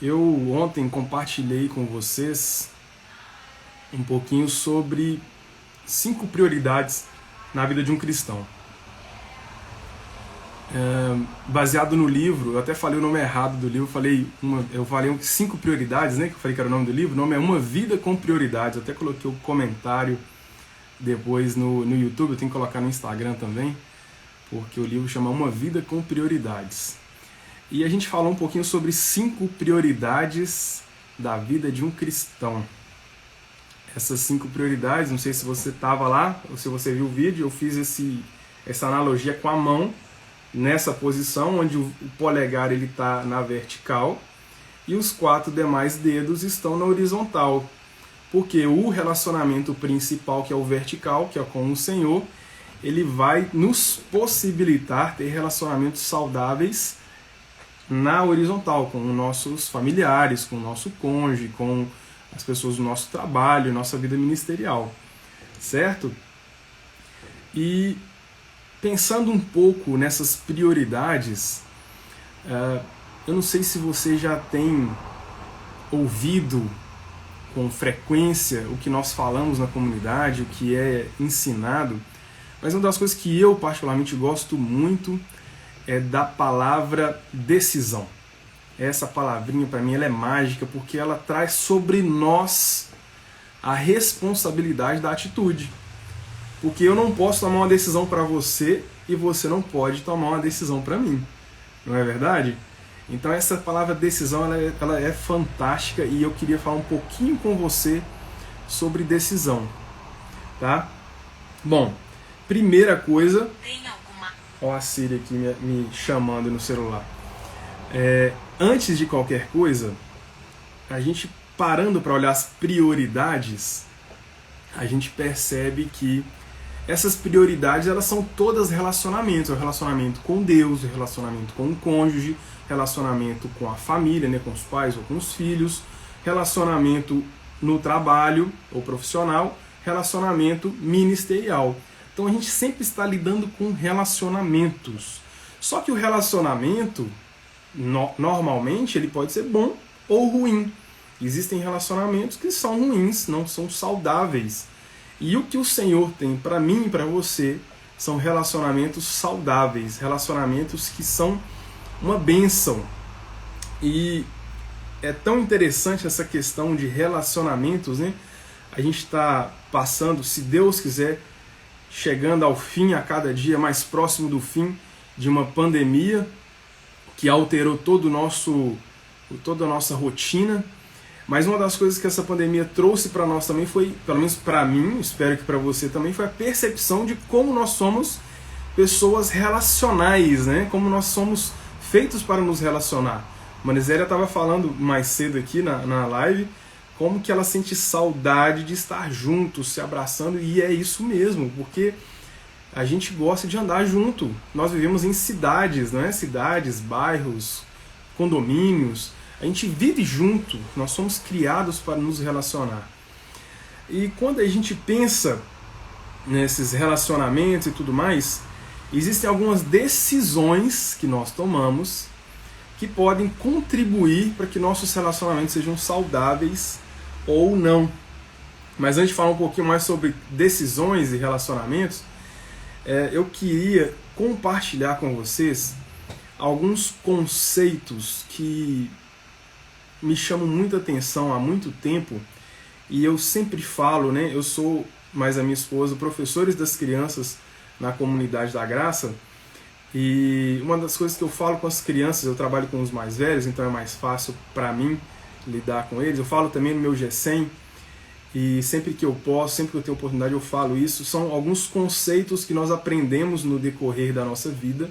Eu ontem compartilhei com vocês um pouquinho sobre 5 prioridades na vida de um cristão. Baseado no livro, eu até falei o nome errado do livro, eu falei 5 prioridades, né? Que eu falei que era o nome do livro. O nome é Uma Vida com Prioridades. Eu até coloquei o comentário depois no YouTube, eu tenho que colocar no Instagram também, porque o livro chama Uma Vida com Prioridades. E a gente falou um pouquinho sobre 5 prioridades da vida de um cristão. Essas 5 prioridades, não sei se você estava lá ou se você viu o vídeo, eu fiz essa analogia com a mão, nessa posição onde o polegar está na vertical e os 4 demais dedos estão na horizontal. Porque o relacionamento principal, que é o vertical, que é com o Senhor, ele vai nos possibilitar ter relacionamentos saudáveis na horizontal, com os nossos familiares, com o nosso cônjuge, com as pessoas do nosso trabalho, nossa vida ministerial, certo? E pensando um pouco nessas prioridades, eu não sei se você já tem ouvido com frequência o que nós falamos na comunidade, o que é ensinado, mas uma das coisas que eu particularmente gosto muito é da palavra decisão. Essa palavrinha para mim ela é mágica porque ela traz sobre nós a responsabilidade da atitude. Porque eu não posso tomar uma decisão para você e você não pode tomar uma decisão para mim. Não é verdade? Então essa palavra decisão ela é fantástica e eu queria falar um pouquinho com você sobre decisão. Tá? Bom, primeira coisa... Olha a Siri aqui me chamando no celular. Antes de qualquer coisa, a gente parando para olhar as prioridades, a gente percebe que essas prioridades elas são todas relacionamentos. O relacionamento com Deus, o relacionamento com o cônjuge, relacionamento com a família, né, com os pais ou com os filhos, relacionamento no trabalho ou profissional, relacionamento ministerial. Então a gente sempre está lidando com relacionamentos. Só que o relacionamento, normalmente, ele pode ser bom ou ruim. Existem relacionamentos que são ruins, não são saudáveis. E o que o Senhor tem para mim e para você são relacionamentos saudáveis, relacionamentos que são uma bênção. E é tão interessante essa questão de relacionamentos, né? A gente está passando, se Deus quiser, chegando ao fim, a cada dia mais próximo do fim de uma pandemia que alterou toda a nossa rotina. Mas uma das coisas que essa pandemia trouxe para nós também foi, pelo menos para mim, espero que para você também, foi a percepção de como nós somos pessoas relacionais, né? Como nós somos feitos para nos relacionar. Maniséria estava falando mais cedo aqui na live como que ela sente saudade de estar juntos, se abraçando, e é isso mesmo, porque a gente gosta de andar junto. Nós vivemos em cidades, não é? Cidades, bairros, condomínios. A gente vive junto, nós somos criados para nos relacionar. E quando a gente pensa nesses relacionamentos e tudo mais, existem algumas decisões que nós tomamos que podem contribuir para que nossos relacionamentos sejam saudáveis ou não. Mas antes de falar um pouquinho mais sobre decisões e relacionamentos, eu queria compartilhar com vocês alguns conceitos que me chamam muita atenção há muito tempo, e eu sempre falo, né? Eu sou, mais a minha esposa, professores das crianças na comunidade da Graça, e uma das coisas que eu falo com as crianças, eu trabalho com os mais velhos, então é mais fácil para mim lidar com eles. Eu falo também no meu G100, e sempre que eu posso, sempre que eu tenho oportunidade, eu falo isso. São alguns conceitos que nós aprendemos no decorrer da nossa vida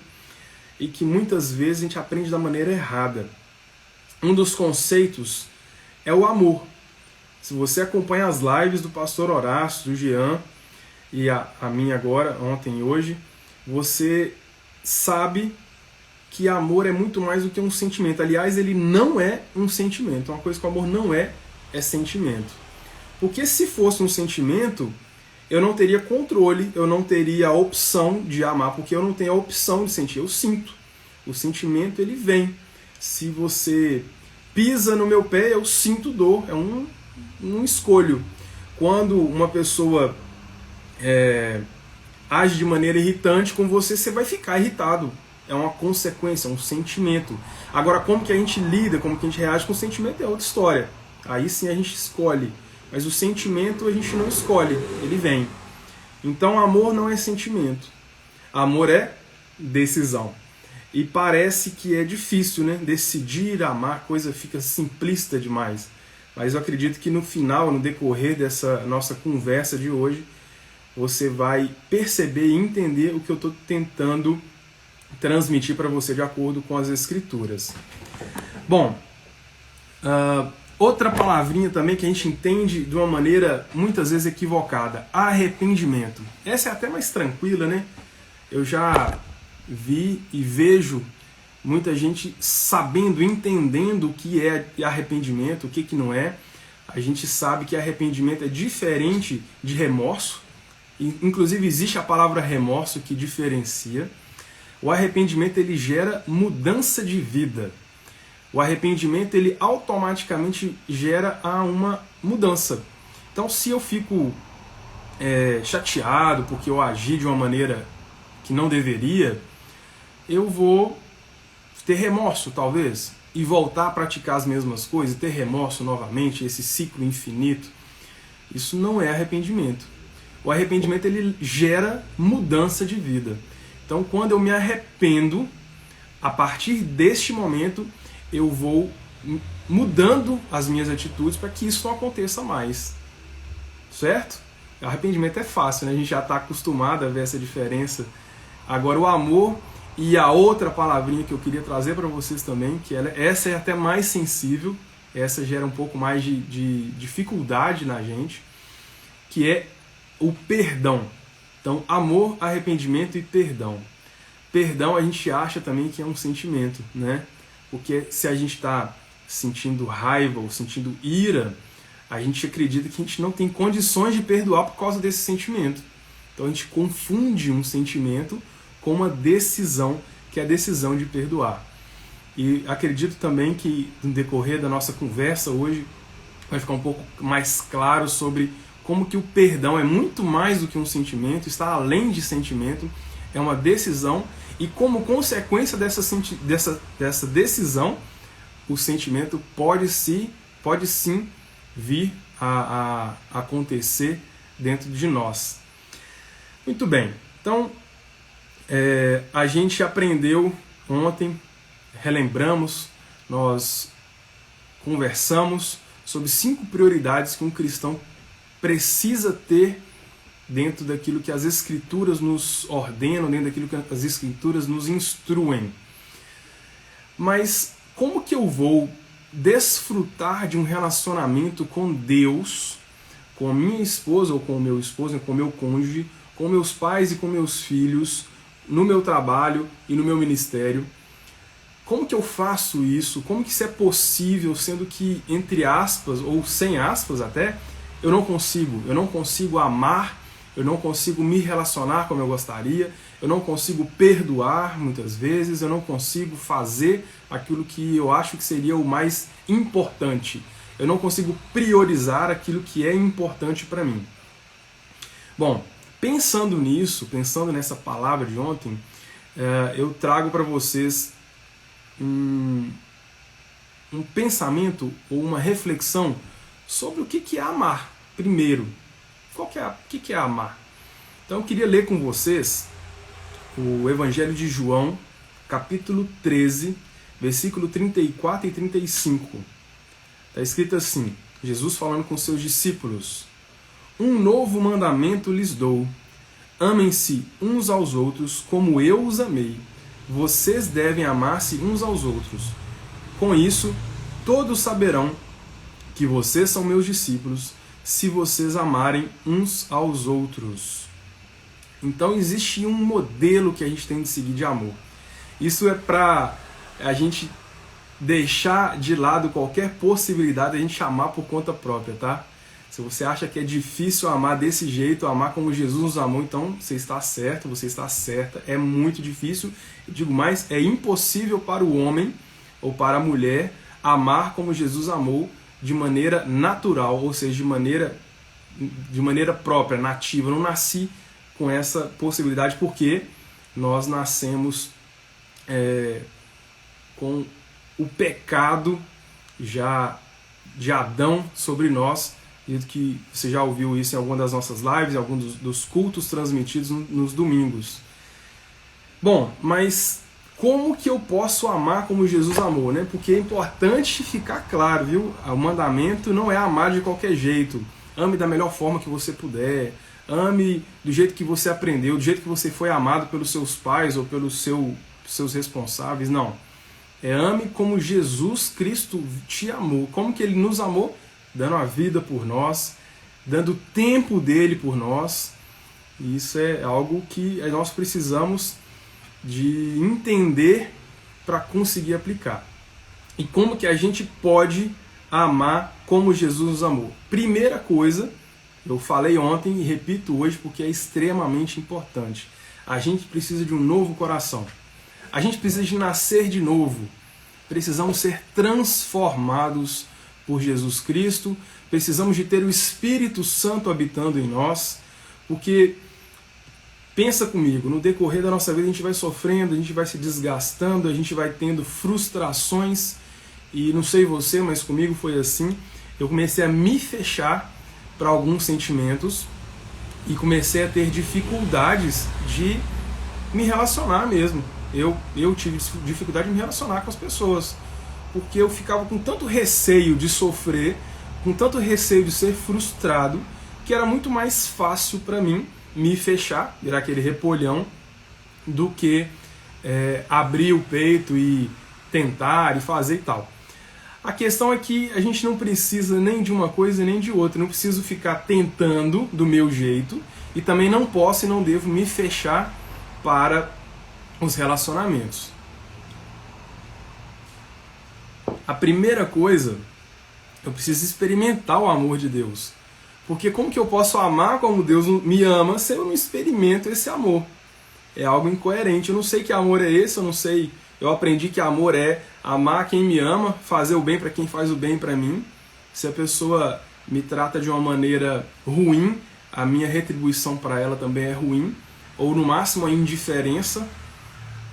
e que muitas vezes a gente aprende da maneira errada. Um dos conceitos é o amor. Se você acompanha as lives do pastor Horácio, do Jean, e a minha agora, ontem e hoje, você sabe que amor é muito mais do que um sentimento. Aliás, ele não é um sentimento. Uma coisa que o amor não é sentimento. Porque se fosse um sentimento, eu não teria controle, eu não teria a opção de amar, porque eu não tenho a opção de sentir, eu sinto. O sentimento, ele vem. Se você pisa no meu pé, eu sinto dor, é um escolho. Quando uma pessoa age de maneira irritante com você, você vai ficar irritado. É uma consequência, é um sentimento. Agora, como que a gente lida, como que a gente reage com o sentimento é outra história. Aí sim a gente escolhe. Mas o sentimento a gente não escolhe, ele vem. Então, amor não é sentimento. Amor é decisão. E parece que é difícil, né? Decidir amar, a coisa fica simplista demais. Mas eu acredito que no final, no decorrer dessa nossa conversa de hoje, você vai perceber e entender o que eu estou tentando transmitir para você de acordo com as Escrituras. Bom, outra palavrinha também que a gente entende de uma maneira muitas vezes equivocada, arrependimento. Essa é até mais tranquila, né? Eu já vi e vejo muita gente sabendo, entendendo o que é arrependimento, o que não é. A gente sabe que arrependimento é diferente de remorso. Inclusive existe a palavra remorso que diferencia. O arrependimento ele gera mudança de vida. O arrependimento ele automaticamente gera uma mudança. Então se eu fico chateado porque eu agi de uma maneira que não deveria, eu vou ter remorso talvez e voltar a praticar as mesmas coisas, ter remorso novamente, esse ciclo infinito. Isso não é arrependimento. O arrependimento ele gera mudança de vida. Então, quando eu me arrependo, a partir deste momento, eu vou mudando as minhas atitudes para que isso não aconteça mais. Certo? O arrependimento é fácil, né? A gente já está acostumado a ver essa diferença. Agora, o amor e a outra palavrinha que eu queria trazer para vocês também, que essa é até mais sensível, essa gera um pouco mais de dificuldade na gente, que é o perdão. Então, amor, arrependimento e perdão. Perdão a gente acha também que é um sentimento, né? Porque se a gente está sentindo raiva ou sentindo ira, a gente acredita que a gente não tem condições de perdoar por causa desse sentimento. Então a gente confunde um sentimento com uma decisão, que é a decisão de perdoar. E acredito também que no decorrer da nossa conversa hoje vai ficar um pouco mais claro sobre como que o perdão é muito mais do que um sentimento, está além de sentimento, é uma decisão, e como consequência dessa decisão, o sentimento pode sim vir a acontecer dentro de nós. Muito bem, então a gente aprendeu ontem, relembramos, nós conversamos sobre 5 prioridades que um cristão precisa ter dentro daquilo que as Escrituras nos ordenam, dentro daquilo que as Escrituras nos instruem. Mas como que eu vou desfrutar de um relacionamento com Deus, com a minha esposa ou com o meu esposo, com o meu cônjuge, com meus pais e com meus filhos, no meu trabalho e no meu ministério? Como que eu faço isso? Como que isso é possível, sendo que, entre aspas, ou sem aspas até, eu não consigo amar, eu não consigo me relacionar como eu gostaria, eu não consigo perdoar muitas vezes, eu não consigo fazer aquilo que eu acho que seria o mais importante. Eu não consigo priorizar aquilo que é importante para mim. Bom, pensando nisso, pensando nessa palavra de ontem, eu trago para vocês um pensamento ou uma reflexão sobre o que é amar. Primeiro, o que é amar? Então eu queria ler com vocês o Evangelho de João, capítulo 13, versículo 34 e 35. Está escrito assim, Jesus falando com seus discípulos: Um novo mandamento lhes dou, amem-se uns aos outros como eu os amei. Vocês devem amar-se uns aos outros. Com isso, todos saberão que vocês são meus discípulos, se vocês amarem uns aos outros. Então existe um modelo que a gente tem de seguir de amor. Isso é para a gente deixar de lado qualquer possibilidade de a gente amar por conta própria, tá? Se você acha que é difícil amar desse jeito, amar como Jesus nos amou, então você está certo, você está certa. É muito difícil. Eu digo mais, é impossível para o homem ou para a mulher amar como Jesus amou de maneira natural, ou seja, de maneira própria, nativa. Eu não nasci com essa possibilidade porque nós nascemos com o pecado já de Adão sobre nós. Acredito que você já ouviu isso em alguma das nossas lives, em algum dos cultos transmitidos nos domingos. Bom, mas como que eu posso amar como Jesus amou, né? Porque é importante ficar claro, viu? O mandamento não é amar de qualquer jeito. Ame da melhor forma que você puder. Ame do jeito que você aprendeu, do jeito que você foi amado pelos seus pais ou pelos seus responsáveis. Não. Ame como Jesus Cristo te amou. Como que Ele nos amou? Dando a vida por nós, dando o tempo dele por nós. E isso é algo que nós precisamos de entender para conseguir aplicar. E como que a gente pode amar como Jesus nos amou? Primeira coisa, eu falei ontem e repito hoje porque é extremamente importante. A gente precisa de um novo coração. A gente precisa de nascer de novo. Precisamos ser transformados por Jesus Cristo. Precisamos de ter o Espírito Santo habitando em nós. Porque, pensa comigo, no decorrer da nossa vida a gente vai sofrendo, a gente vai se desgastando, a gente vai tendo frustrações. E não sei você, mas comigo foi assim. Eu comecei a me fechar para alguns sentimentos e comecei a ter dificuldades de me relacionar mesmo. Eu tive dificuldade de me relacionar com as pessoas, porque eu ficava com tanto receio de sofrer, com tanto receio de ser frustrado, que era muito mais fácil para mim me fechar, virar aquele repolhão, do que abrir o peito e tentar e fazer e tal. A questão é que a gente não precisa nem de uma coisa nem de outra. Eu não preciso ficar tentando do meu jeito e também não posso e não devo me fechar para os relacionamentos. A primeira coisa, eu preciso experimentar o amor de Deus. Porque como que eu posso amar como Deus me ama se eu não experimento esse amor? É algo incoerente. Eu não sei que amor é esse, eu não sei. Eu aprendi que amor é amar quem me ama, fazer o bem para quem faz o bem para mim. Se a pessoa me trata de uma maneira ruim, a minha retribuição para ela também é ruim. Ou no máximo a indiferença.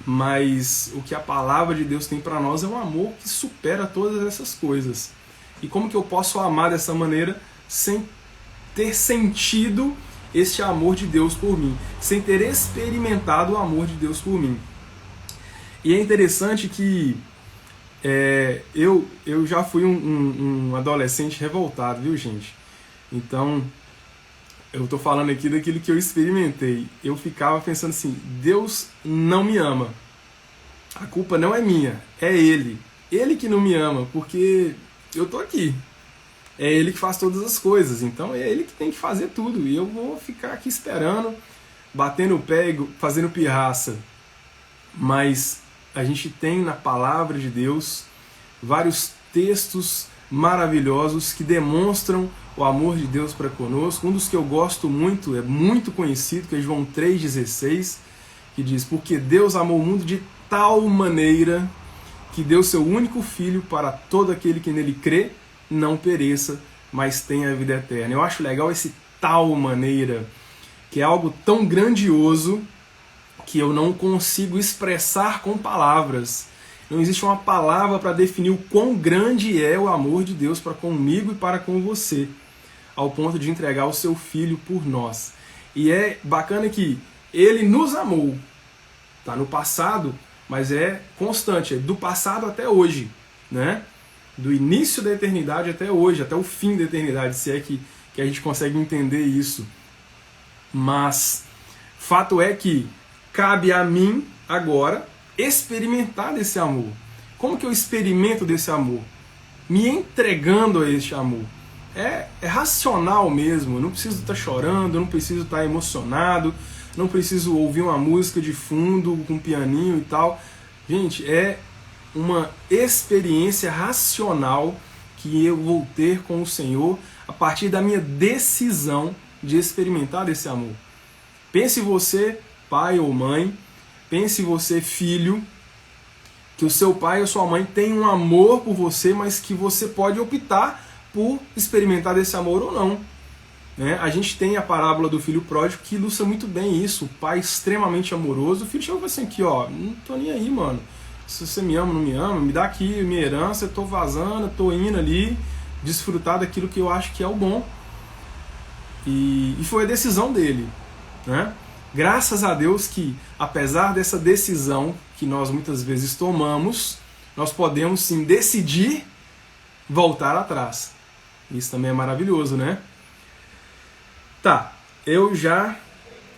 Mas o que a palavra de Deus tem para nós é um amor que supera todas essas coisas. E como que eu posso amar dessa maneira sem ter sentido este amor de Deus por mim? Sem ter experimentado o amor de Deus por mim? E é interessante que eu já fui um adolescente revoltado, viu, gente? Então, eu estou falando aqui daquilo que eu experimentei. Eu ficava pensando assim, Deus não me ama. A culpa não é minha, é Ele. Ele que não me ama, porque eu estou aqui. É Ele que faz todas as coisas, então é Ele que tem que fazer tudo. E eu vou ficar aqui esperando, batendo o pé, fazendo pirraça. Mas a gente tem na palavra de Deus vários textos maravilhosos que demonstram o amor de Deus para conosco. Um dos que eu gosto muito, é muito conhecido, que é João 3,16, que diz: porque Deus amou o mundo de tal maneira que deu seu único Filho para todo aquele que nele crê, não pereça, mas tenha a vida eterna. Eu acho legal esse tal maneira, que é algo tão grandioso que eu não consigo expressar com palavras. Não existe uma palavra para definir o quão grande é o amor de Deus para comigo e para com você, ao ponto de entregar o seu Filho por nós. E é bacana que Ele nos amou. Está no passado, mas é constante, é do passado até hoje, né? Do início da eternidade até hoje, até o fim da eternidade, se é que a gente consegue entender isso. Mas fato é que cabe a mim agora experimentar desse amor. Como que eu experimento desse amor? Me entregando a este amor. É racional mesmo, eu não preciso estar chorando, eu não preciso estar emocionado, não preciso ouvir uma música de fundo com um pianinho e tal. Gente, é uma experiência racional que eu vou ter com o Senhor a partir da minha decisão de experimentar desse amor. Pense você, pai ou mãe, pense você, filho, que o seu pai ou sua mãe tem um amor por você, mas que você pode optar por experimentar desse amor ou não. Né? A gente tem a parábola do filho pródigo que ilustra muito bem isso. O pai extremamente amoroso, o filho chegou assim aqui, ó, não tô nem aí, mano. Se você me ama ou não me ama, me dá aqui minha herança, eu tô vazando, eu tô indo ali desfrutar daquilo que eu acho que é o bom. E foi a decisão dele. Né? Graças a Deus que, apesar dessa decisão que nós muitas vezes tomamos, nós podemos sim decidir voltar atrás. Isso também é maravilhoso, né? Tá, eu já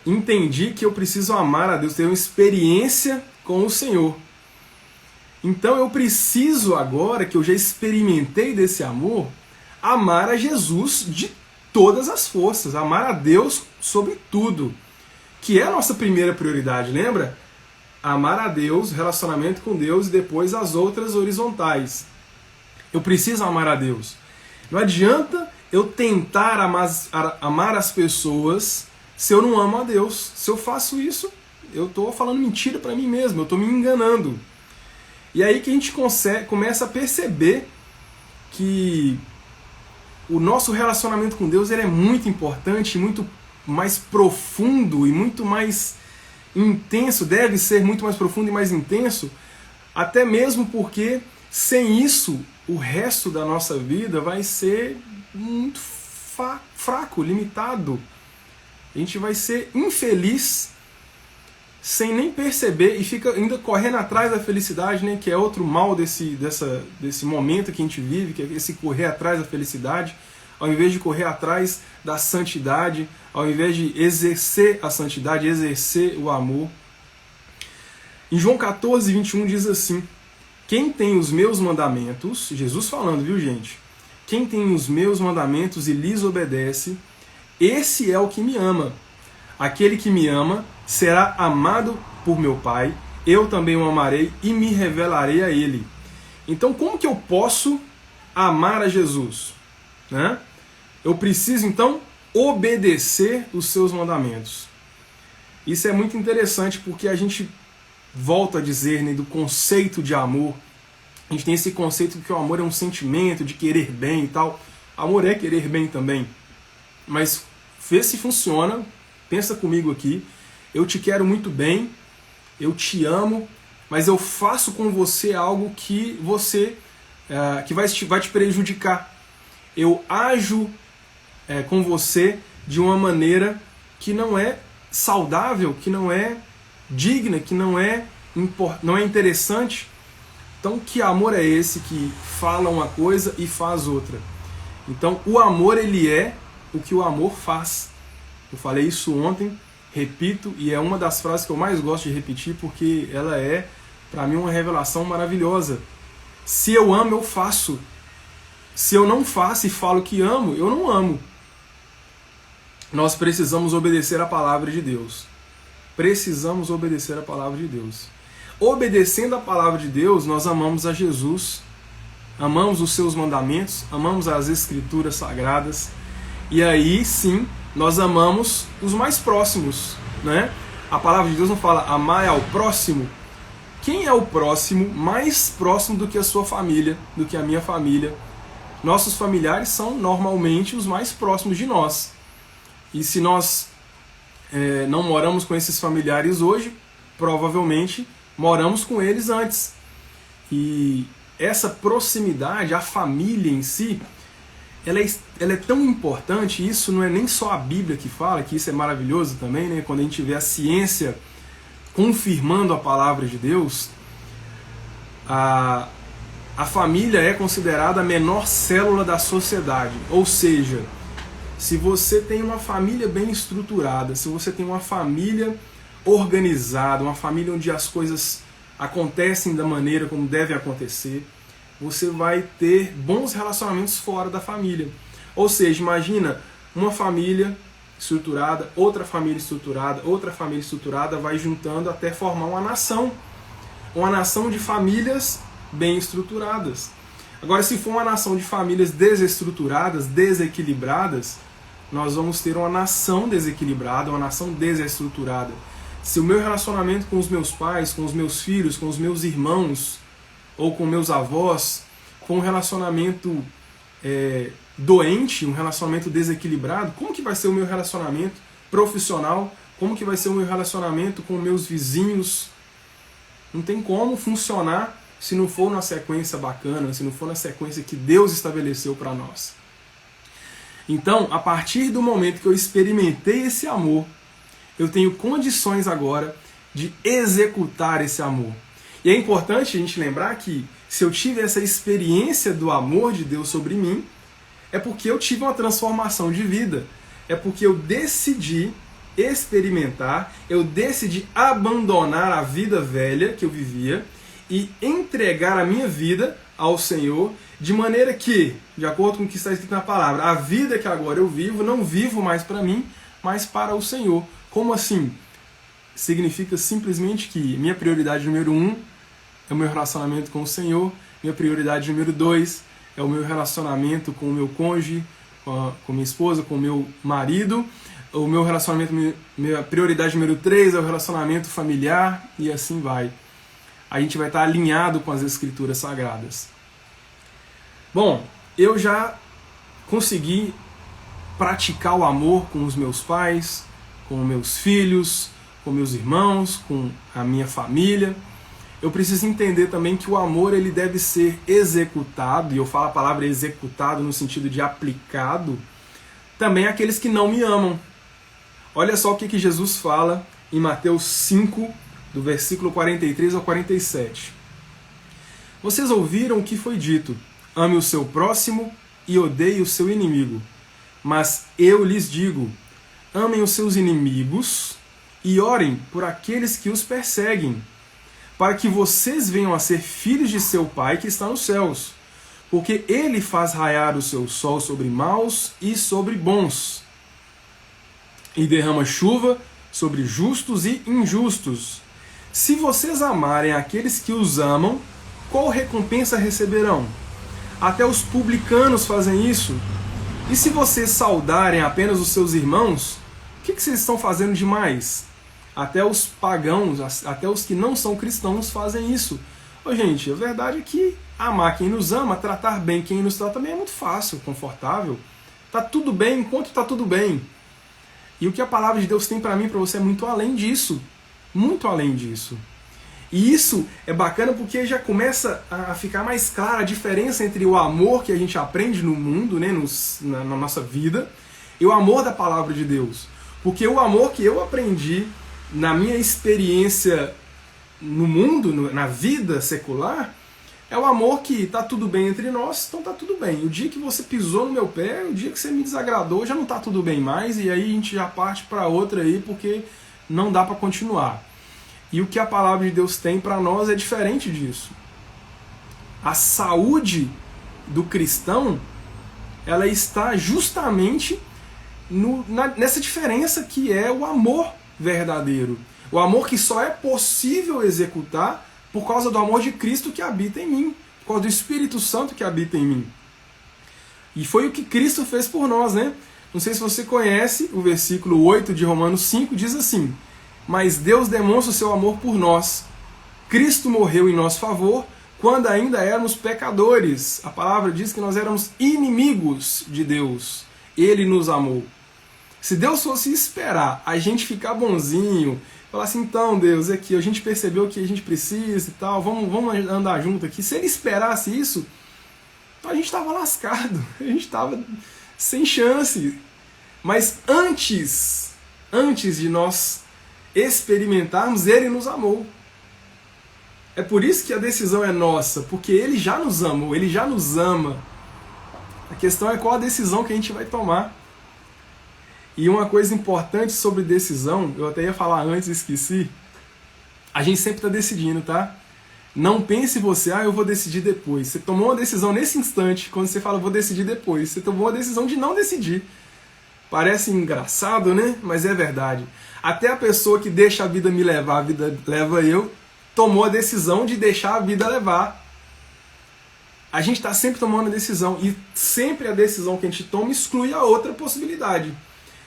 entendi que eu preciso amar a Deus, ter uma experiência com o Senhor. Então eu preciso agora, que eu já experimentei desse amor, amar a Jesus de todas as forças, amar a Deus sobre tudo, que é a nossa primeira prioridade, lembra? Amar a Deus, relacionamento com Deus e depois as outras horizontais. Eu preciso amar a Deus. Não adianta eu tentar amar as pessoas se eu não amo a Deus. Se eu faço isso, eu estou falando mentira para mim mesmo, eu estou me enganando. E aí que a gente começa a perceber que o nosso relacionamento com Deus ele é muito importante, muito mais profundo e muito mais intenso, deve ser muito mais profundo e mais intenso, até mesmo porque sem isso o resto da nossa vida vai ser muito fraco, limitado. A gente vai ser infeliz sem nem perceber e fica ainda correndo atrás da felicidade, né, que é outro mal desse momento que a gente vive, que é esse correr atrás da felicidade, ao invés de correr atrás da santidade, ao invés de exercer a santidade, exercer o amor. Em João 14, 21 diz assim: quem tem os meus mandamentos, Jesus falando, viu gente? Quem tem os meus mandamentos e lhes obedece, esse é o que me ama. Aquele que me ama será amado por meu Pai, eu também o amarei e me revelarei a ele. Então como que eu posso amar a Jesus? Né? Eu preciso então obedecer os seus mandamentos. Isso é muito interessante porque a gente volta a dizer, né, do conceito de amor. A gente tem esse conceito de que o amor é um sentimento de querer bem e tal. Amor é querer bem também. Mas vê se funciona. Pensa comigo aqui. Eu te quero muito bem, eu te amo, mas eu faço com você algo que que vai te prejudicar. Eu ajo com você de uma maneira que não é saudável, que não é digna, que não é interessante. Então, que amor é esse que fala uma coisa e faz outra? Então, o amor, ele é o que o amor faz. Eu falei isso ontem, repito, e é uma das frases que eu mais gosto de repetir porque ela é, para mim, uma revelação maravilhosa. Se eu amo, eu faço. Se eu não faço e falo que amo, eu não amo. Nós precisamos obedecer a palavra de Deus. Precisamos obedecer a palavra de Deus. Obedecendo a palavra de Deus, nós amamos a Jesus, amamos os seus mandamentos, amamos as escrituras sagradas, e aí sim, nós amamos os mais próximos, né? A palavra de Deus não fala amar ao próximo. Quem é o próximo mais próximo do que a sua família, do que a minha família? Nossos familiares são normalmente os mais próximos de nós. E se nós não moramos com esses familiares hoje, provavelmente moramos com eles antes. E essa proximidade, a família em si, ela é tão importante. Isso não é nem só a Bíblia que fala, que isso é maravilhoso também, né? Quando a gente vê a ciência confirmando a palavra de Deus, a família é considerada a menor célula da sociedade. Ou seja, se você tem uma família bem estruturada, se você tem uma família organizada, uma família onde as coisas acontecem da maneira como devem acontecer, você vai ter bons relacionamentos fora da família. Ou seja, imagina uma família estruturada, outra família estruturada, vai juntando até formar uma nação de famílias bem estruturadas. Agora, se for uma nação de famílias desestruturadas, desequilibradas, nós vamos ter uma nação desequilibrada, uma nação desestruturada. Se o meu relacionamento com os meus pais, com os meus filhos, com os meus irmãos ou com meus avós, com um relacionamento doente, um relacionamento desequilibrado, como que vai ser o meu relacionamento profissional? Como que vai ser o meu relacionamento com meus vizinhos? Não tem como funcionar se não for na sequência bacana, se não for na sequência que Deus estabeleceu para nós. Então, a partir do momento que eu experimentei esse amor, eu tenho condições agora de executar esse amor. E é importante a gente lembrar que se eu tive essa experiência do amor de Deus sobre mim, é porque eu tive uma transformação de vida. É porque eu decidi experimentar, eu decidi abandonar a vida velha que eu vivia e entregar a minha vida ao Senhor, de maneira que, de acordo com o que está escrito na palavra, a vida que agora eu vivo, não vivo mais para mim, mas para o Senhor. Como assim? Significa simplesmente que minha prioridade número 1 é o meu relacionamento com o Senhor, minha prioridade número 2 é o meu relacionamento com o meu cônjuge, com minha esposa, com o meu marido, o meu relacionamento, minha prioridade número 3 é o relacionamento familiar, e assim vai. A gente vai estar alinhado com as Escrituras Sagradas. Bom, eu já consegui praticar o amor com os meus pais, com meus filhos, com meus irmãos, com a minha família. Eu preciso entender também que o amor ele deve ser executado, e eu falo a palavra executado no sentido de aplicado, também àqueles que não me amam. Olha só o que Jesus fala em Mateus 5, do versículo 43 ao 47. Vocês ouviram o que foi dito: ame o seu próximo e odeie o seu inimigo. Mas eu lhes digo, amem os seus inimigos e orem por aqueles que os perseguem, para que vocês venham a ser filhos de seu Pai que está nos céus, porque Ele faz raiar o seu sol sobre maus e sobre bons, e derrama chuva sobre justos e injustos. Se vocês amarem aqueles que os amam, qual recompensa receberão? Até os publicanos fazem isso. E se vocês saudarem apenas os seus irmãos, o que vocês estão fazendo demais? Até os pagãos, até os que não são cristãos fazem isso. Ô, gente, a verdade é que amar quem nos ama, tratar bem quem nos trata também é muito fácil, confortável. Tá tudo bem enquanto tá tudo bem. E o que a palavra de Deus tem para mim e para você é muito além disso. Muito além disso. E isso é bacana porque já começa a ficar mais clara a diferença entre o amor que a gente aprende no mundo, né, na nossa vida, e o amor da palavra de Deus. Porque o amor que eu aprendi na minha experiência no mundo, na vida secular, é o amor que tá tudo bem entre nós, então tá tudo bem. O dia que você pisou no meu pé, o dia que você me desagradou, já não tá tudo bem mais, e aí a gente já parte para outra aí, porque não dá para continuar. E o que a palavra de Deus tem para nós é diferente disso. A saúde do cristão, ela está justamente nessa diferença que é o amor verdadeiro. O amor que só é possível executar por causa do amor de Cristo que habita em mim, por causa do Espírito Santo que habita em mim. E foi o que Cristo fez por nós, né? Não sei se você conhece, o versículo 8 de Romanos 5 diz assim: mas Deus demonstra o seu amor por nós. Cristo morreu em nosso favor quando ainda éramos pecadores. A palavra diz que nós éramos inimigos de Deus. Ele nos amou. Se Deus fosse esperar a gente ficar bonzinho, falar assim, então Deus, aqui, a gente percebeu o que a gente precisa e tal, vamos andar junto aqui. Se Ele esperasse isso, então a gente estava lascado, a gente estava sem chance. Mas antes de nós experimentarmos, Ele nos amou. É por isso que a decisão é nossa, porque Ele já nos amou, Ele já nos ama. A questão é qual a decisão que a gente vai tomar. E uma coisa importante sobre decisão, eu até ia falar antes e esqueci, a gente sempre está decidindo, tá? Não pense você, eu vou decidir depois. Você tomou uma decisão nesse instante, quando você fala, vou decidir depois. Você tomou a decisão de não decidir. Parece engraçado, né? Mas é verdade. Até a pessoa que deixa a vida me levar, a vida leva eu, tomou a decisão de deixar a vida levar. A gente está sempre tomando a decisão. E sempre a decisão que a gente toma exclui a outra possibilidade.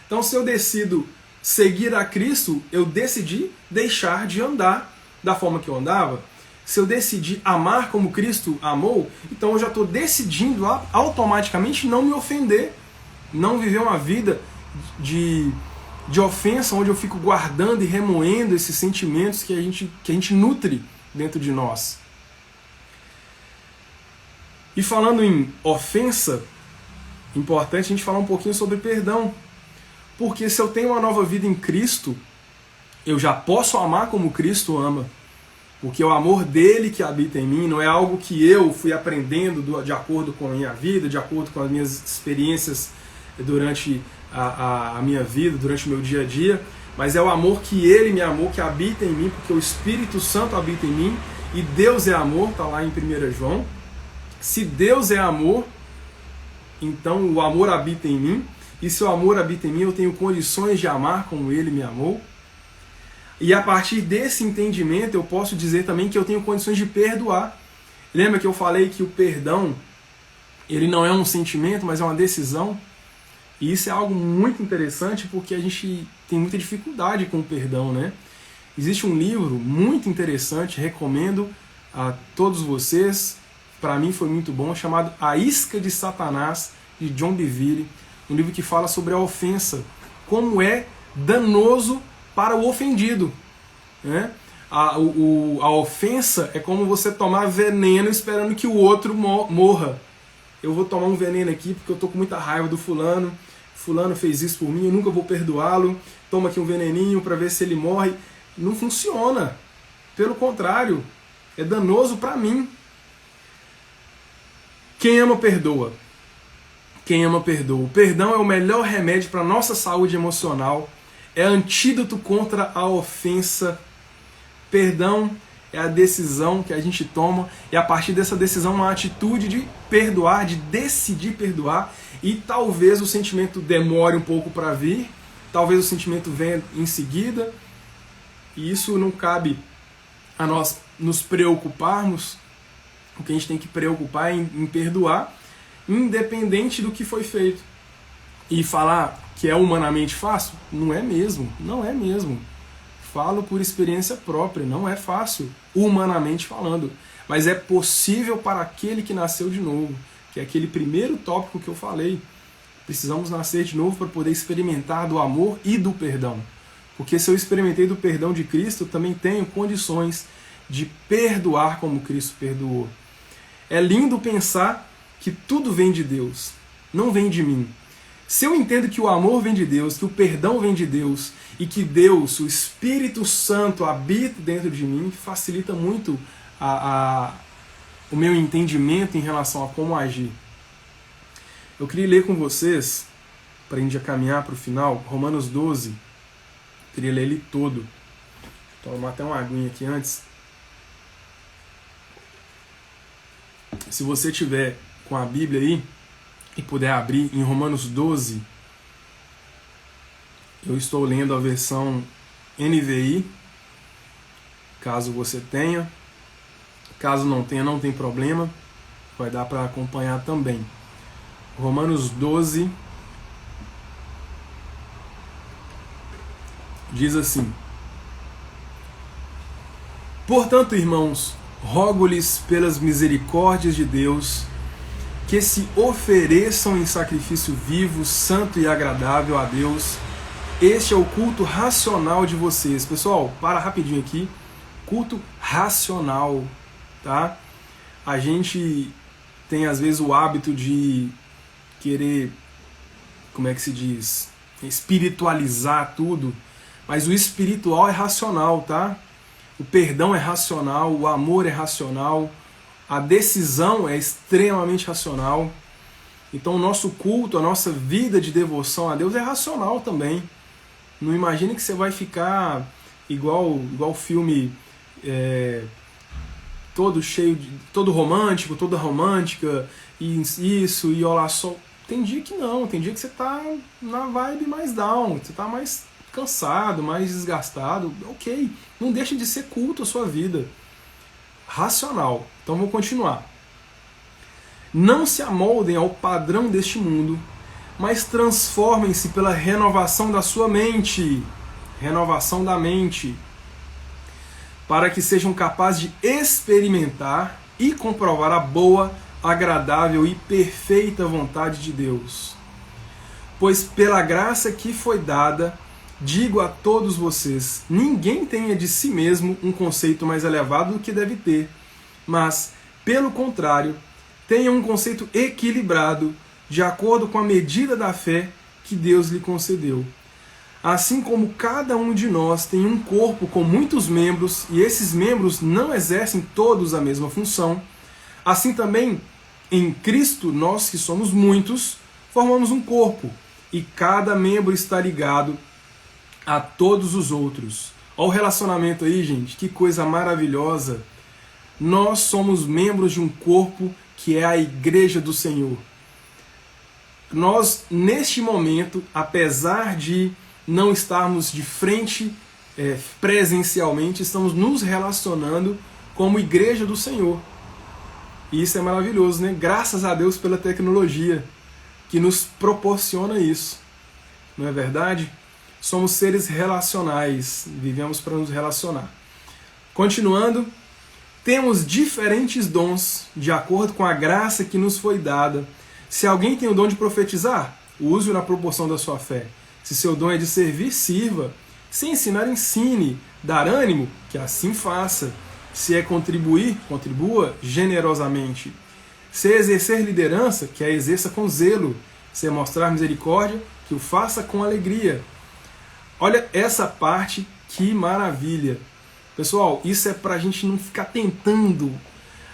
Então, se eu decido seguir a Cristo, eu decidi deixar de andar da forma que eu andava. Se eu decidir amar como Cristo amou, então eu já estou decidindo automaticamente não me ofender, não viver uma vida de ofensa, onde eu fico guardando e remoendo esses sentimentos que a gente nutre dentro de nós. E falando em ofensa, importante a gente falar um pouquinho sobre perdão. Porque se eu tenho uma nova vida em Cristo, eu já posso amar como Cristo ama. Porque é o amor dele que habita em mim, não é algo que eu fui aprendendo de acordo com a minha vida, de acordo com as minhas experiências durante a minha vida, durante o meu dia a dia, mas é o amor que ele me amou, que habita em mim, porque o Espírito Santo habita em mim, e Deus é amor, está lá em 1 João. Se Deus é amor, então o amor habita em mim, e se o amor habita em mim, eu tenho condições de amar como ele me amou. E a partir desse entendimento, eu posso dizer também que eu tenho condições de perdoar. Lembra que eu falei que o perdão, ele não é um sentimento, mas é uma decisão? E isso é algo muito interessante, porque a gente tem muita dificuldade com o perdão, né? Existe um livro muito interessante, recomendo a todos vocês, para mim foi muito bom, chamado A Isca de Satanás, de John Bevere, um livro que fala sobre a ofensa, como é danoso para o ofendido, né? A ofensa é como você tomar veneno esperando que o outro morra. Eu vou tomar um veneno aqui porque eu estou com muita raiva do fulano. Fulano fez isso por mim, eu nunca vou perdoá-lo. Toma aqui um veneninho para ver se ele morre. Não funciona. Pelo contrário, é danoso para mim. Quem ama, perdoa. Quem ama, perdoa. O perdão é o melhor remédio para a nossa saúde emocional. É antídoto contra a ofensa. Perdão é a decisão que a gente toma, e a partir dessa decisão uma atitude de perdoar, de decidir perdoar, e talvez o sentimento demore um pouco para vir, talvez o sentimento venha em seguida, e isso não cabe a nós nos preocuparmos. O que a gente tem que preocupar é em perdoar, independente do que foi feito. E falar que é humanamente fácil? Não é mesmo, não é mesmo. Falo por experiência própria, não é fácil, humanamente falando. Mas é possível para aquele que nasceu de novo, que é aquele primeiro tópico que eu falei. Precisamos nascer de novo para poder experimentar do amor e do perdão. Porque se eu experimentei do perdão de Cristo, eu também tenho condições de perdoar como Cristo perdoou. É lindo pensar que tudo vem de Deus, não vem de mim. Se eu entendo que o amor vem de Deus, que o perdão vem de Deus, e que Deus, o Espírito Santo, habita dentro de mim, facilita muito o meu entendimento em relação a como agir. Eu queria ler com vocês, para a gente já caminhar para o final, Romanos 12. Eu queria ler ele todo. Vou tomar até uma aguinha aqui antes. Se você tiver com a Bíblia aí, e puder abrir em Romanos 12, eu estou lendo a versão NVI, caso você tenha. Caso não tenha, não tem problema, vai dar para acompanhar também. Romanos 12 diz assim: Portanto, irmãos, rogo-lhes pelas misericórdias de Deus que se ofereçam em sacrifício vivo, santo e agradável a Deus. Este é o culto racional de vocês. Pessoal, para rapidinho aqui. Culto racional, tá? A gente tem às vezes o hábito de querer, como é que se diz? Espiritualizar tudo. Mas o espiritual é racional, tá? O perdão é racional, o amor é racional, a decisão é extremamente racional. Então o nosso culto, a nossa vida de devoção a Deus é racional também. Não imagine que você vai ficar igual filme todo cheio de, todo romântico, toda romântica, e isso, e olha só. Tem dia que não, tem dia que você tá na vibe mais down, você tá mais cansado, mais desgastado. Ok, não deixa de ser culto a sua vida. Racional. Então vou continuar. Não se amoldem ao padrão deste mundo, mas transformem-se pela renovação da sua mente. Renovação da mente. para que sejam capazes de experimentar e comprovar a boa, agradável e perfeita vontade de Deus. Pois pela graça que foi dada, digo a todos vocês, ninguém tenha de si mesmo um conceito mais elevado do que deve ter, mas, pelo contrário, tenha um conceito equilibrado, de acordo com a medida da fé que Deus lhe concedeu. Assim como cada um de nós tem um corpo com muitos membros, e esses membros não exercem todos a mesma função, assim também, em Cristo, nós que somos muitos, formamos um corpo, e cada membro está ligado a todos os outros. Olha o relacionamento aí, gente, que coisa maravilhosa. Nós somos membros de um corpo que é a Igreja do Senhor. Nós, neste momento, apesar de não estarmos de frente presencialmente, estamos nos relacionando como Igreja do Senhor. E isso é maravilhoso, né? Graças a Deus pela tecnologia que nos proporciona isso. Não é verdade? Somos seres relacionais, vivemos para nos relacionar. Continuando, temos diferentes dons, de acordo com a graça que nos foi dada. Se alguém tem o dom de profetizar, use-o na proporção da sua fé. Se seu dom é de servir, sirva. Se ensinar, ensine. Dar ânimo, que assim faça. Se é contribuir, contribua generosamente. Se é exercer liderança, que a exerça com zelo. Se é mostrar misericórdia, que o faça com alegria. Olha essa parte, que maravilha. Pessoal, isso é pra gente não ficar tentando.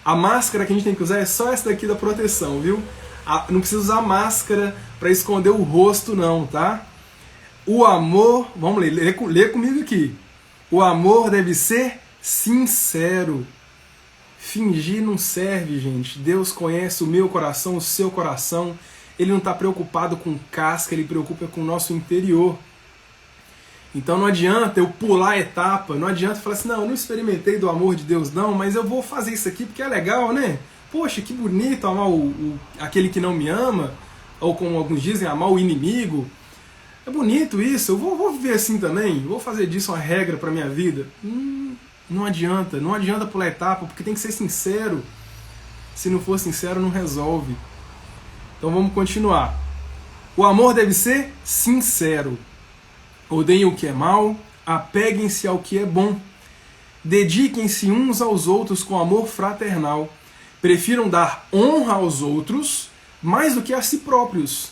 A máscara que a gente tem que usar é só essa daqui da proteção, viu? Não precisa usar máscara para esconder o rosto não, tá? O amor, vamos ler, lê comigo aqui. O amor deve ser sincero. Fingir não serve, gente. Deus conhece o meu coração, o seu coração. Ele não está preocupado com casca, ele preocupa com o nosso interior. Então não adianta eu pular a etapa, não adianta falar assim, não, eu não experimentei do amor de Deus não, mas eu vou fazer isso aqui porque é legal, né? Poxa, que bonito amar aquele que não me ama, ou como alguns dizem, amar o inimigo. É bonito isso, eu vou viver assim também, vou fazer disso uma regra para minha vida. Não adianta pular etapa, porque tem que ser sincero. Se não for sincero, não resolve. Então vamos continuar. O amor deve ser sincero. Odeiem o que é mal, apeguem-se ao que é bom. Dediquem-se uns aos outros com amor fraternal. Prefiram dar honra aos outros mais do que a si próprios.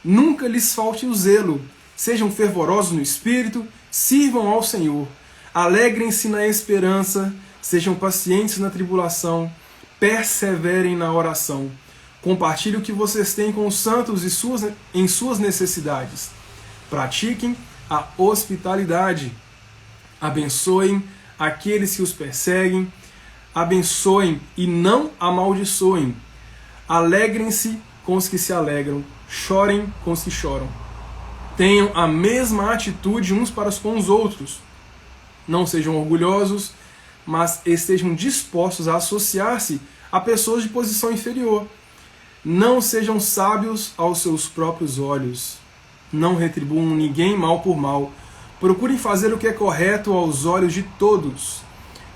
Nunca lhes falte o zelo. Sejam fervorosos no espírito, sirvam ao Senhor. Alegrem-se na esperança, sejam pacientes na tribulação, perseverem na oração. Compartilhem o que vocês têm com os santos em suas necessidades. Pratiquem a hospitalidade. Abençoem aqueles que os perseguem. Abençoem e não amaldiçoem. Alegrem-se com os que se alegram. Chorem com os que choram. Tenham a mesma atitude uns para com os outros. Não sejam orgulhosos, mas estejam dispostos a associar-se a pessoas de posição inferior. Não sejam sábios aos seus próprios olhos. Não retribuam ninguém mal por mal. Procurem fazer o que é correto aos olhos de todos.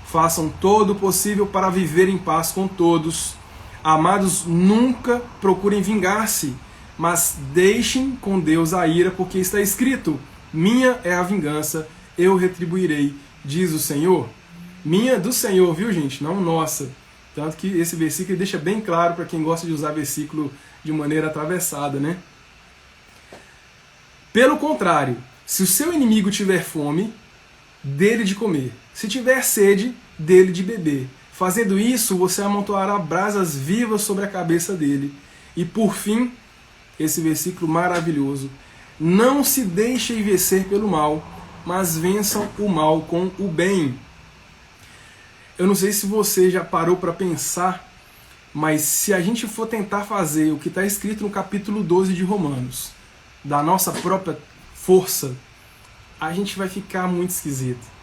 Façam todo o possível para viver em paz com todos. Amados, nunca procurem vingar-se, mas deixem com Deus a ira, porque está escrito: minha é a vingança, eu retribuirei, diz o Senhor. Minha do Senhor, viu, gente? Não nossa. Tanto que esse versículo deixa bem claro para quem gosta de usar versículo de maneira atravessada, né? Pelo contrário, se o seu inimigo tiver fome, dele de comer. Se tiver sede, dele de beber. Fazendo isso, você amontoará brasas vivas sobre a cabeça dele. E por fim, esse versículo maravilhoso: não se deixem vencer pelo mal, mas vençam o mal com o bem. Eu não sei se você já parou para pensar, mas se a gente for tentar fazer o que está escrito no capítulo 12 de Romanos, da nossa própria força, a gente vai ficar muito esquisito.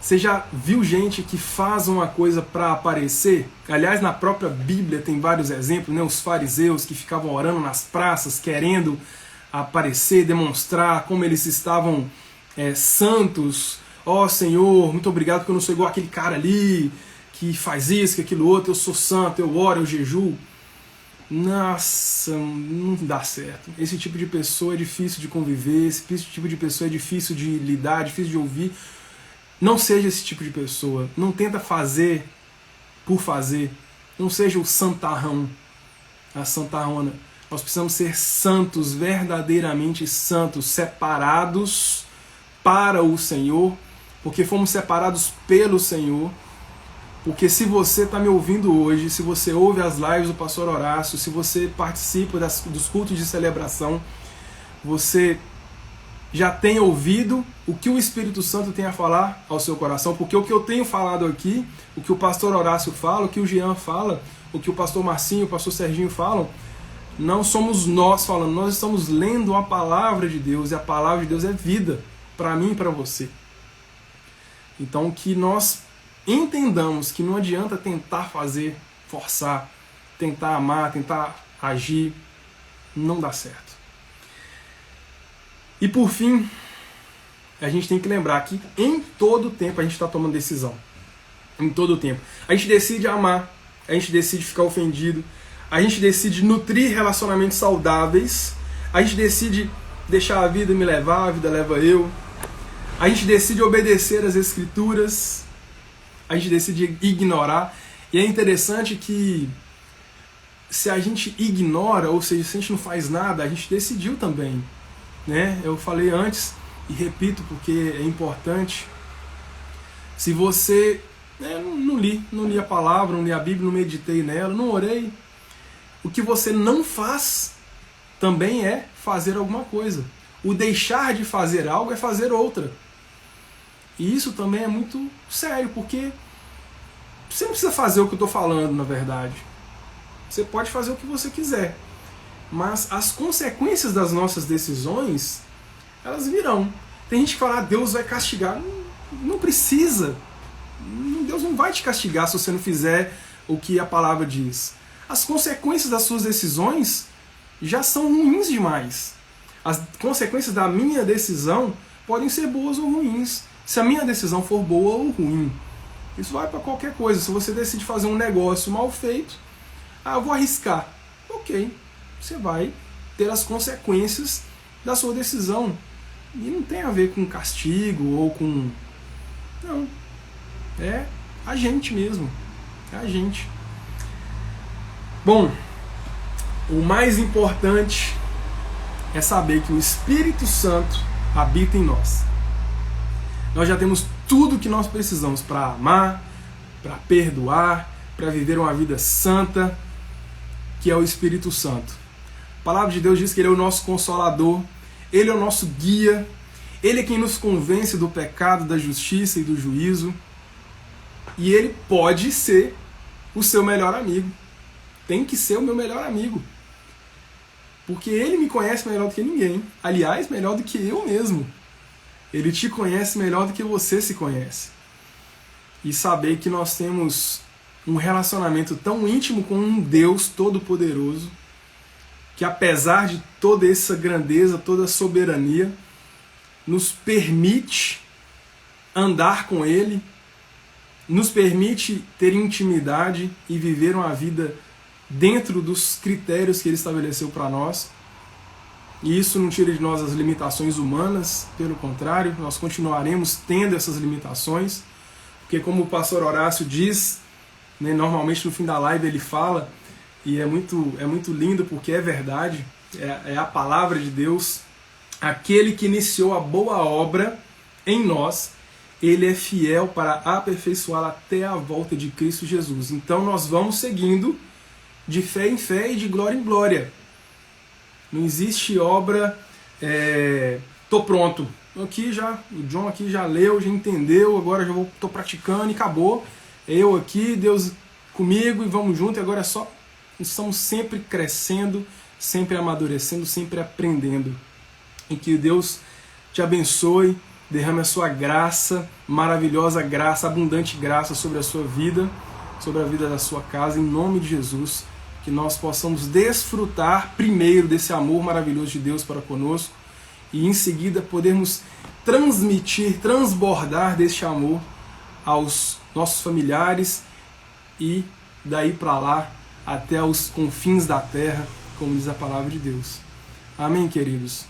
Você já viu gente que faz uma coisa para aparecer? Aliás, na própria Bíblia tem vários exemplos, né? Os fariseus que ficavam orando nas praças, querendo aparecer, demonstrar como eles estavam santos, ó Senhor, muito obrigado porque eu não sou igual aquele cara ali, que faz isso, que aquilo outro, eu sou santo, eu oro, eu jejuo. Nossa, não dá certo. Esse tipo de pessoa é difícil de conviver, esse tipo de pessoa é difícil de lidar, difícil de ouvir. Não seja esse tipo de pessoa. Não tenta fazer por fazer. Não seja o santarrão, a santarrona. Nós precisamos ser santos, verdadeiramente santos, separados para o Senhor, porque fomos separados pelo Senhor. Porque se você está me ouvindo hoje, se você ouve as lives do Pastor Horácio, se você participa dos cultos de celebração, você já tem ouvido o que o Espírito Santo tem a falar ao seu coração, porque o que eu tenho falado aqui, o que o Pastor Horácio fala, o que o Jean fala, o que o Pastor Marcinho, o Pastor Serginho falam, não somos nós falando, nós estamos lendo a Palavra de Deus, e a Palavra de Deus é vida para mim e para você. Então que nós entendamos que não adianta tentar fazer, forçar, tentar amar, tentar agir, não dá certo. E por fim, a gente tem que lembrar que em todo tempo a gente está tomando decisão. Em todo tempo. A gente decide amar, a gente decide ficar ofendido, a gente decide nutrir relacionamentos saudáveis, a gente decide deixar a vida me levar, a vida leva eu, a gente decide obedecer às Escrituras, a gente decide ignorar. E é interessante que se a gente ignora, ou seja, se a gente não faz nada, a gente decidiu também, né? Eu falei antes e repito porque é importante. Se você não li a palavra, não li a Bíblia, não meditei nela, não orei, o que você não faz também é fazer alguma coisa. O deixar de fazer algo é fazer outra. E isso também é muito sério, porque você não precisa fazer o que eu estou falando, na verdade. Você pode fazer o que você quiser. Mas as consequências das nossas decisões, elas virão. Tem gente que fala, Deus vai castigar. Não precisa. Deus não vai te castigar se você não fizer o que a palavra diz. As consequências das suas decisões já são ruins demais. As consequências da minha decisão podem ser boas ou ruins. Se a minha decisão for boa ou ruim. Isso vai para qualquer coisa. Se você decide fazer um negócio mal feito, eu vou arriscar. Ok, você vai ter as consequências da sua decisão. E não tem a ver com castigo ou com... Não. É a gente mesmo. É a gente. Bom, o mais importante é saber que o Espírito Santo habita em nós. Nós já temos tudo que nós precisamos para amar, para perdoar, para viver uma vida santa, que é o Espírito Santo. A palavra de Deus diz que Ele é o nosso consolador, Ele é o nosso guia, Ele é quem nos convence do pecado, da justiça e do juízo. E Ele pode ser o seu melhor amigo. Tem que ser o meu melhor amigo. Porque Ele me conhece melhor do que ninguém. Aliás, melhor do que eu mesmo. Ele te conhece melhor do que você se conhece. E saber que nós temos um relacionamento tão íntimo com um Deus todo-poderoso, que apesar de toda essa grandeza, toda a soberania, nos permite andar com Ele, nos permite ter intimidade e viver uma vida dentro dos critérios que Ele estabeleceu para nós. E isso não tira de nós as limitações humanas, pelo contrário, nós continuaremos tendo essas limitações, porque como o pastor Horácio diz, né, normalmente no fim da live ele fala, e é muito lindo porque é verdade, é a palavra de Deus, aquele que iniciou a boa obra em nós, Ele é fiel para aperfeiçoá-la até a volta de Cristo Jesus. Então nós vamos seguindo de fé em fé e de glória em glória. Não existe obra, tô pronto. O John aqui já leu, já entendeu, agora já estou praticando e acabou. Eu aqui, Deus comigo e vamos junto. E agora estamos sempre crescendo, sempre amadurecendo, sempre aprendendo. E que Deus te abençoe, derrame a sua graça, maravilhosa graça, abundante graça sobre a sua vida, sobre a vida da sua casa, em nome de Jesus. Que nós possamos desfrutar primeiro desse amor maravilhoso de Deus para conosco e em seguida podermos transmitir, transbordar deste amor aos nossos familiares e daí para lá até os confins da terra, como diz a palavra de Deus. Amém, queridos?